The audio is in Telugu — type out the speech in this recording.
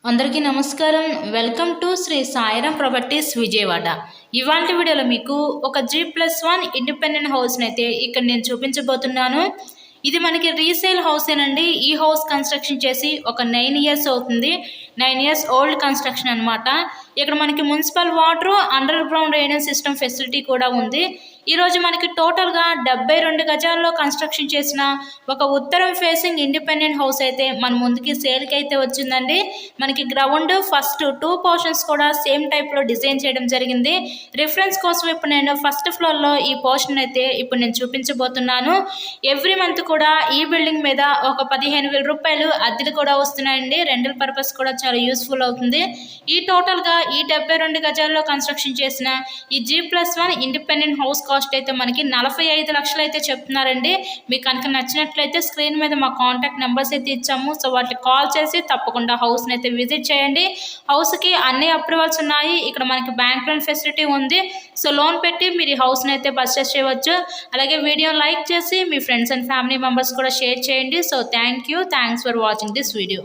అందరికీ నమస్కారం. Welcome to Shri Sairam properties Vijayawada. ఇవాల్టి వీడియోలో మీకు ఒక G+1 ఇండిపెండెంట్ హౌస్ని అయితే ఇక్కడ నేను చూపించబోతున్నాను. ఇది మనకి రీసేల్ హౌసేనండి. ఈ హౌస్ కన్స్ట్రక్షన్ చేసి ఒక 9 ఇయర్స్ అవుతుంది. 9 ఇయర్స్ ఓల్డ్ కన్స్ట్రక్షన్ అనమాట. ఇక్కడ మనకి municipal water, under ground drainage system facility కూడా ఉంది. ఈరోజు మనకి టోటల్గా 72 గజాల్లో కన్స్ట్రక్షన్ చేసిన ఒక ఉత్తరం ఫేసింగ్ ఇండిపెండెంట్ హౌస్ అయితే మన ముందుకి సేల్కి అయితే వచ్చిందండి. మనకి గ్రౌండ్ ఫస్ట్ 2 పోర్షన్స్ కూడా సేమ్ టైప్లో డిజైన్ చేయడం జరిగింది. రిఫరెన్స్ కోసం ఇప్పుడు నేను ఫస్ట్ ఫ్లోర్లో ఈ పోర్షన్ అయితే ఇప్పుడు నేను చూపించబోతున్నాను. ఎవ్రీ మంత్ కూడా ఈ బిల్డింగ్ మీద ఒక 15,000 రూపాయలు అద్దెలు కూడా వస్తున్నాయండి. రెంటల్ పర్పస్ కూడా చాలా యూస్ఫుల్ అవుతుంది. ఈ టోటల్గా ఈ 72 గజాల్లో కన్స్ట్రక్షన్ చేసిన ఈ G+1 ఇండిపెండెంట్ హౌస్ కాస్ట్ అయితే మనకి 45 లక్షలు అయితే చెప్తున్నారండి. మీకు కనుక నచ్చినట్లయితే స్క్రీన్ మీద మా కాంటాక్ట్ నెంబర్స్ అయితే ఇచ్చాము. సో వాటికి కాల్ చేసి తప్పకుండా హౌస్ని అయితే విజిట్ చేయండి. హౌస్కి అన్ని అప్రూవల్స్ ఉన్నాయి. ఇక్కడ మనకి బ్యాంక్ లోన్ ఫెసిలిటీ ఉంది. సో లోన్ పెట్టి మీరు ఈ హౌస్ని అయితే పర్చేస్ చేయవచ్చు. అలాగే వీడియో లైక్ చేసి మీ ఫ్రెండ్స్ అండ్ ఫ్యామిలీ మెంబర్స్ కూడా షేర్ చేయండి. So thanks for watching this video.